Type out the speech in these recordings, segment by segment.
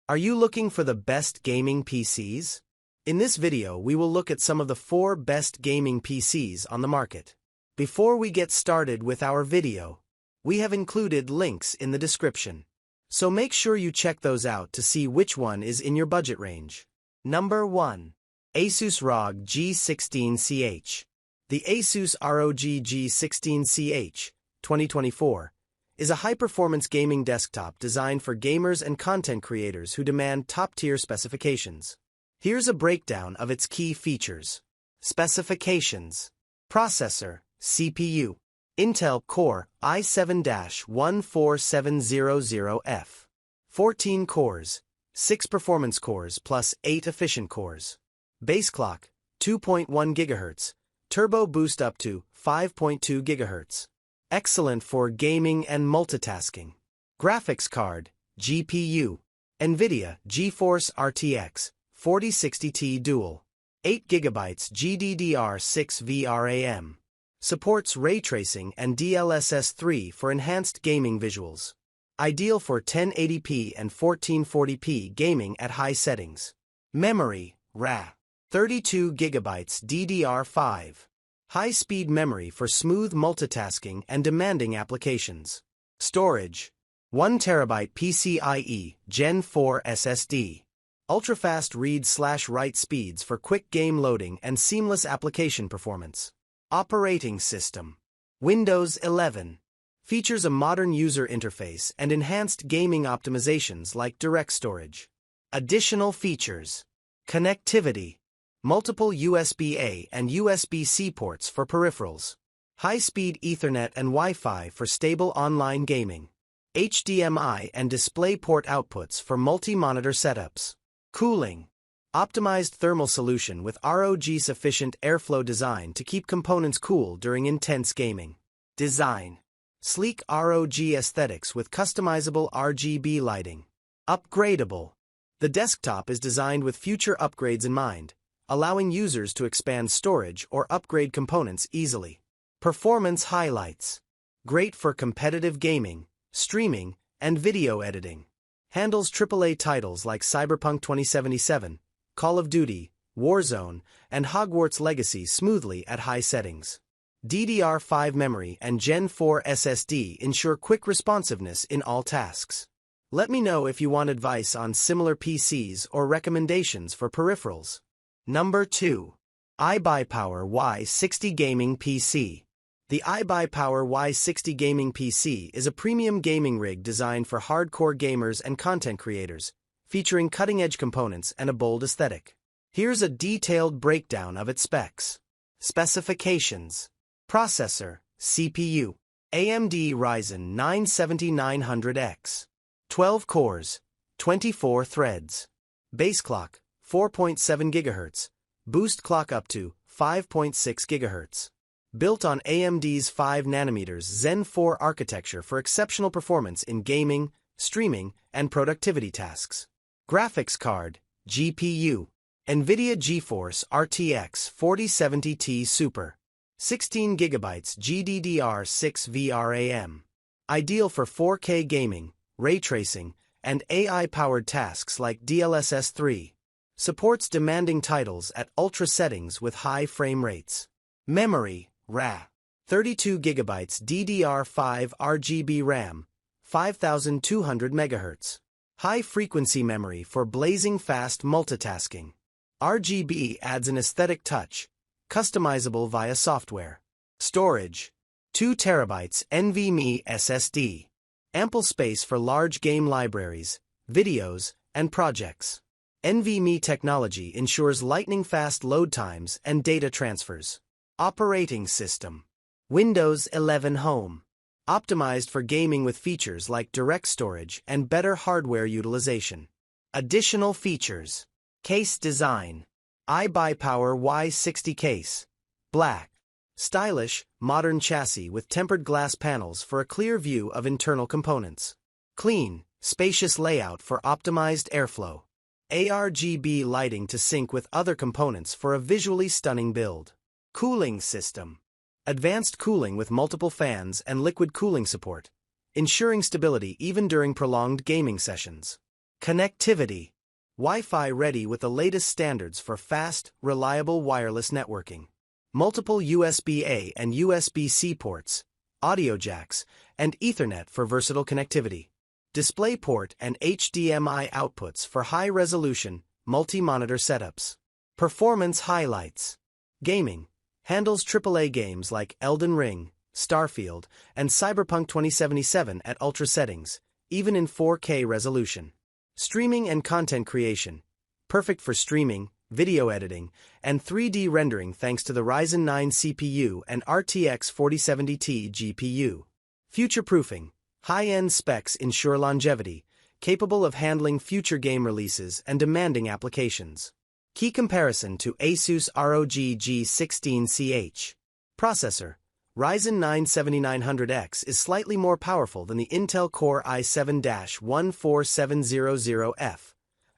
Are you looking for the best gaming PCs? In this video, we will look at some of the 4 best gaming PCs on the market. Before we get started with our video, we have included links in the description. So make sure you check those out to see which one is in your budget range. Number 1. Asus ROG G16CH. The Asus ROG G16CH 2024 is a high-performance gaming desktop designed for gamers and content creators who demand top-tier specifications. Here's a breakdown of its key features. Specifications. Processor, CPU. Intel Core i7-14700F. 14 cores, 6 performance cores plus 8 efficient cores. Base clock, 2.1 GHz. Turbo boost up to 5.2 GHz. Excellent for gaming and multitasking. Graphics card, GPU. NVIDIA GeForce RTX 4060 Ti Dual. 8 GB GDDR6 VRAM. Supports ray tracing and DLSS 3 for enhanced gaming visuals. Ideal for 1080p and 1440p gaming at high settings. Memory, RAM. 32 GB DDR5. High-speed memory for smooth multitasking and demanding applications. Storage. 1 TB PCIe Gen 4 SSD. Ultra-fast read/write speeds for quick game loading and seamless application performance. Operating system. Windows 11. Features a modern user interface and enhanced gaming optimizations like direct storage. Additional features. Connectivity. Multiple USB-A and USB-C ports for peripherals. High-speed Ethernet and Wi-Fi for stable online gaming. HDMI and DisplayPort outputs for multi-monitor setups. Cooling. Optimized thermal solution with ROG-sufficient airflow design to keep components cool during intense gaming. Design. Sleek ROG aesthetics with customizable RGB lighting. Upgradable. The desktop is designed with future upgrades in mind, allowing users to expand storage or upgrade components easily. Performance highlights. Great for competitive gaming, streaming, and video editing. Handles AAA titles like Cyberpunk 2077, Call of Duty, Warzone, and Hogwarts Legacy smoothly at high settings. DDR5 memory and Gen 4 SSD ensure quick responsiveness in all tasks. Let me know if you want advice on similar PCs or recommendations for peripherals. Number 2. iByPower Y60 Gaming PC. The iByPower Y60 Gaming PC is a premium gaming rig designed for hardcore gamers and content creators, featuring cutting-edge components and a bold aesthetic. Here's a detailed breakdown of its specs. Specifications. Processor, CPU. AMD Ryzen 9 7900X. 12 cores, 24 threads. Base clock, 4.7 GHz. Boost clock up to 5.6 GHz. Built on AMD's 5nm Zen 4 architecture for exceptional performance in gaming, streaming, and productivity tasks. Graphics card, GPU. NVIDIA GeForce RTX 4070 Ti Super. 16 GB GDDR6 VRAM. Ideal for 4K gaming, ray tracing, and AI-powered tasks like DLSS 3. Supports demanding titles at ultra settings with high frame rates. Memory, RAM. 32 GB DDR5 RGB RAM. 5200 MHz. High-frequency memory for blazing fast multitasking. RGB adds an aesthetic touch, customizable via software. Storage. 2 TB NVMe SSD. Ample space for large game libraries, videos, and projects. NVMe technology ensures lightning-fast load times and data transfers. Operating system. Windows 11 Home. Optimized for gaming with features like direct storage and better hardware utilization. Additional features. Case design. iByPower Y60 case. Black. Stylish, modern chassis with tempered glass panels for a clear view of internal components. Clean, spacious layout for optimized airflow. ARGB lighting to sync with other components for a visually stunning build. Cooling system. Advanced cooling with multiple fans and liquid cooling support, ensuring stability even during prolonged gaming sessions. Connectivity. Wi-Fi ready with the latest standards for fast, reliable wireless networking. Multiple USB-A and USB-C ports, audio jacks, and Ethernet for versatile connectivity. DisplayPort and HDMI outputs for high-resolution, multi-monitor setups. Performance highlights. Gaming. Handles AAA games like Elden Ring, Starfield, and Cyberpunk 2077 at ultra settings, even in 4K resolution. Streaming and content creation. Perfect for streaming, video editing, and 3D rendering thanks to the Ryzen 9 CPU and RTX 4070 Ti GPU. Future-proofing. High-end specs ensure longevity, capable of handling future game releases and demanding applications. Key comparison to ASUS ROG G16CH. Processor. Ryzen 9 7900X is slightly more powerful than the Intel Core i7-14700F,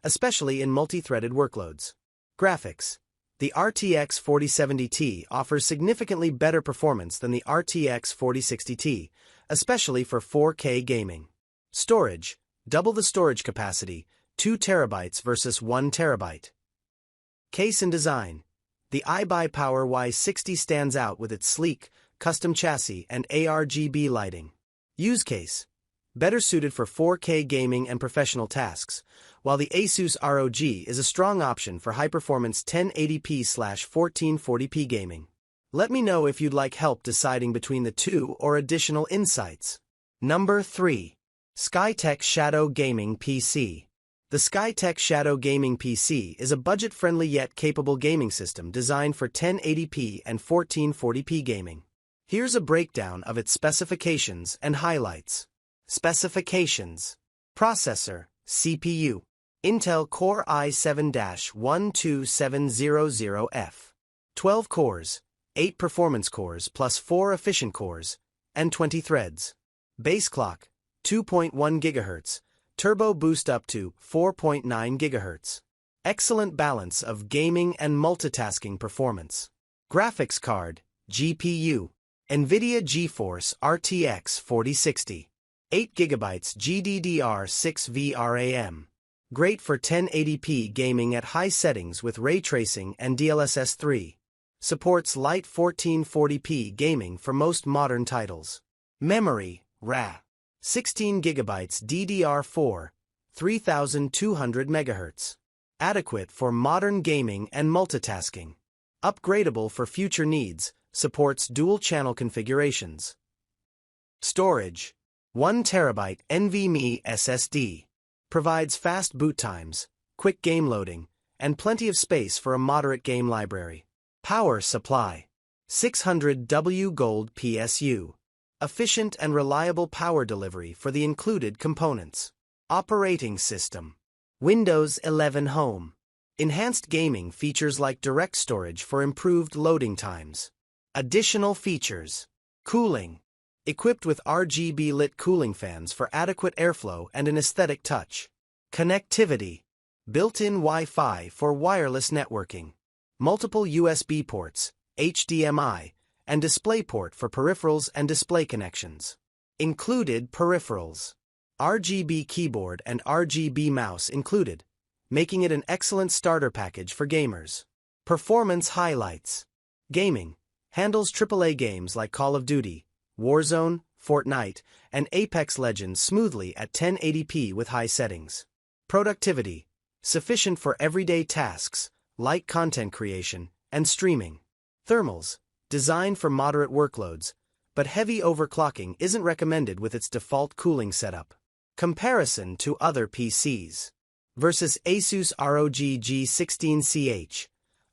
especially in multi-threaded workloads. Graphics. The RTX 4070 Ti offers significantly better performance than the RTX 4060 Ti, especially for 4K gaming. Storage. Double the storage capacity, 2 TB versus 1 TB. Case and design. The iByPower Y60 stands out with its sleek, custom chassis and ARGB lighting. Use case. Better suited for 4K gaming and professional tasks, while the Asus ROG is a strong option for high-performance 1080p/1440p gaming. Let me know if you'd like help deciding between the two or additional insights. Number 3. SkyTech Shadow Gaming PC. The SkyTech Shadow Gaming PC is a budget-friendly yet capable gaming system designed for 1080p and 1440p gaming. Here's a breakdown of its specifications and highlights. Specifications. Processor, CPU. Intel Core i7-12700F. 12 cores, 8 performance cores plus 4 efficient cores, and 20 threads. Base clock, 2.1 GHz, turbo boost up to 4.9 GHz. Excellent balance of gaming and multitasking performance. Graphics card, GPU. NVIDIA GeForce RTX 4060. 8 GB GDDR6 VRAM. Great for 1080p gaming at high settings with ray tracing and DLSS 3. Supports light 1440p gaming for most modern titles. Memory, RAM. 16 GB DDR4, 3200 MHz. Adequate for modern gaming and multitasking. Upgradable for future needs, supports dual-channel configurations. Storage. 1 TB NVMe SSD. Provides fast boot times, quick game loading, and plenty of space for a moderate game library. Power supply. 600W Gold PSU. Efficient and reliable power delivery for the included components. Operating system. Windows 11 Home. Enhanced gaming features like direct storage for improved loading times. Additional features. Cooling. Equipped with RGB-lit cooling fans for adequate airflow and an aesthetic touch. Connectivity. Built-in Wi-Fi for wireless networking. Multiple USB ports, HDMI, and DisplayPort for peripherals and display connections. Included peripherals. RGB keyboard and RGB mouse included, making it an excellent starter package for gamers. Performance highlights. Gaming. Handles AAA games like Call of Duty, Warzone, Fortnite, and Apex Legends smoothly at 1080p with high settings. Productivity. Sufficient for everyday tasks, light content creation, and streaming. Thermals. Designed for moderate workloads, but heavy overclocking isn't recommended with its default cooling setup. Comparison to other PCs. Versus Asus ROG G16CH,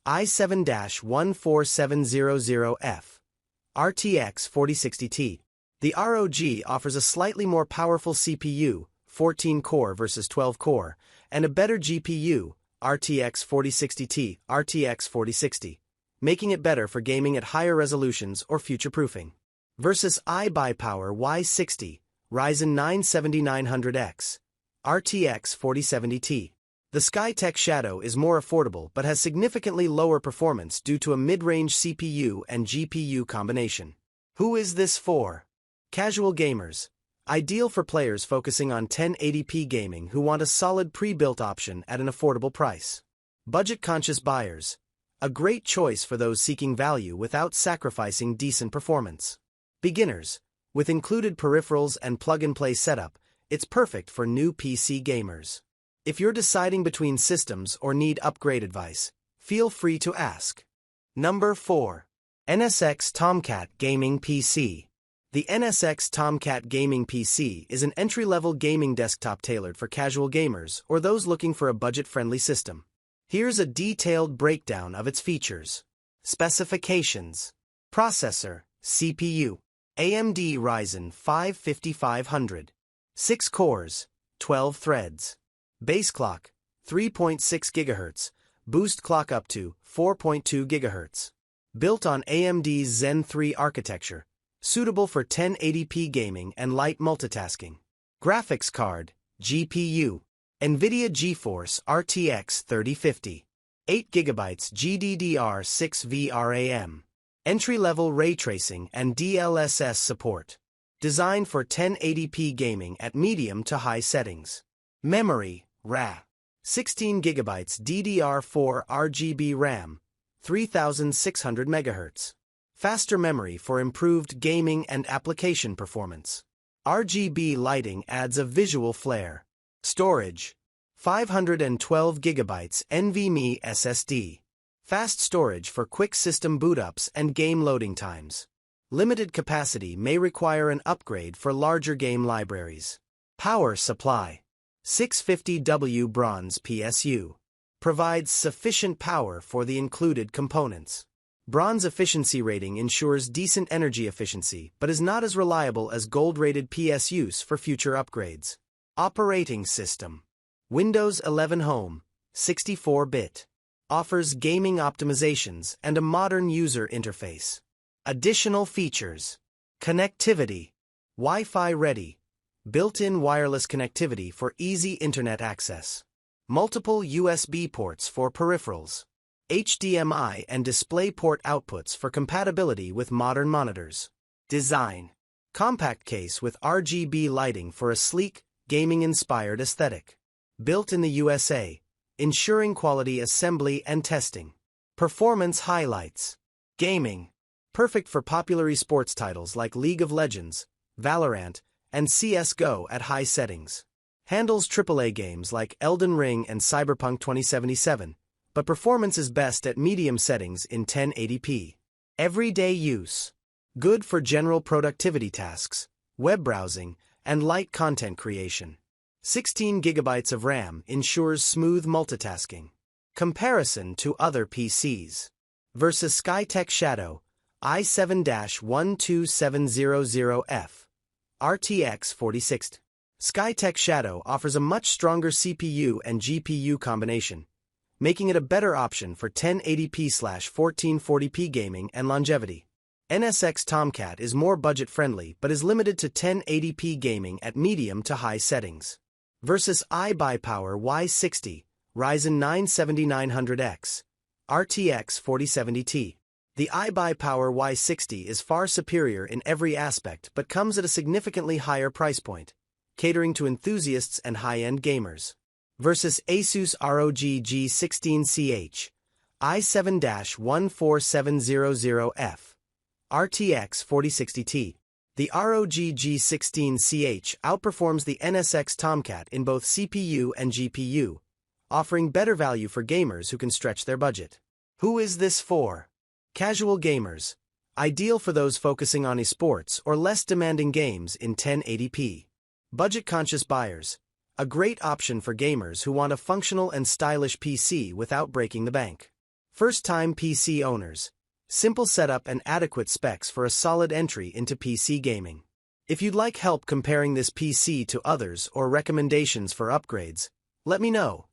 i7-14700F, RTX 4060 Ti. The ROG offers a slightly more powerful CPU, 14-core versus 12-core, and a better GPU, RTX 4060 Ti, RTX 4060, making it better for gaming at higher resolutions or future-proofing. Versus iByPower Y60, Ryzen 9 7900X, RTX 4070 Ti. The SkyTech Shadow is more affordable but has significantly lower performance due to a mid-range CPU and GPU combination. Who is this for? Casual gamers. Ideal for players focusing on 1080p gaming who want a solid pre-built option at an affordable price. Budget-conscious buyers. A great choice for those seeking value without sacrificing decent performance. Beginners. With included peripherals and plug-and-play setup, it's perfect for new PC gamers. If you're deciding between systems or need upgrade advice, feel free to ask. Number 4. NSX Tomcat Gaming PC. The NSX Tomcat Gaming PC is an entry-level gaming desktop tailored for casual gamers or those looking for a budget-friendly system. Here's a detailed breakdown of its features. Specifications. Processor, CPU, AMD Ryzen 5 5500. 6 cores, 12 threads. Base clock, 3.6 GHz, boost clock up to 4.2 GHz. Built on AMD's Zen 3 architecture, suitable for 1080p gaming and light multitasking. Graphics card, GPU, NVIDIA GeForce RTX 3050. 8GB GDDR6 VRAM. Entry-level ray tracing and DLSS support. Designed for 1080p gaming at medium to high settings. Memory, RAM. 16GB DDR4 RGB RAM. 3600 MHz. Faster memory for improved gaming and application performance. RGB lighting adds a visual flair. Storage. 512GB NVMe SSD. Fast storage for quick system boot-ups and game loading times. Limited capacity may require an upgrade for larger game libraries. Power supply. 650W bronze PSU. Provides sufficient power for the included components. Bronze efficiency rating ensures decent energy efficiency but is not as reliable as gold-rated PSUs for future upgrades. Operating system. Windows 11 Home, 64-bit. Offers gaming optimizations and a modern user interface. Additional features. Connectivity. Wi-Fi ready. Built-in wireless connectivity for easy internet access. Multiple USB ports for peripherals. HDMI and DisplayPort outputs for compatibility with modern monitors. Design. Compact case with RGB lighting for a sleek, gaming-inspired aesthetic. Built in the USA, ensuring quality assembly and testing. Performance highlights. Gaming. Perfect for popular esports titles like League of Legends, Valorant, and CSGO at high settings. Handles AAA games like Elden Ring and Cyberpunk 2077, but performance is best at medium settings in 1080p. Everyday use. Good for general productivity tasks, web browsing, and light content creation. 16GB of RAM ensures smooth multitasking. Comparison to other PCs. Versus SkyTech Shadow, i7-12700F. RTX 4060. SkyTech Shadow offers a much stronger CPU and GPU combination, making it a better option for 1080p/1440p gaming and longevity. NSX Tomcat is more budget-friendly but is limited to 1080p gaming at medium to high settings. Versus iByPower Y60, Ryzen 9 7900X, RTX 4070T. The iByPower Y60 is far superior in every aspect but comes at a significantly higher price point, catering to enthusiasts and high-end gamers. Versus Asus ROG G16CH, i7-14700F, RTX 4060T. The ROG G16CH outperforms the NSX Tomcat in both CPU and GPU, offering better value for gamers who can stretch their budget. Who is this for? Casual gamers. Ideal for those focusing on esports or less demanding games in 1080p. Budget-conscious buyers. A great option for gamers who want a functional and stylish PC without breaking the bank. First-time PC owners. Simple setup and adequate specs for a solid entry into PC gaming. If you'd like help comparing this PC to others or recommendations for upgrades, let me know.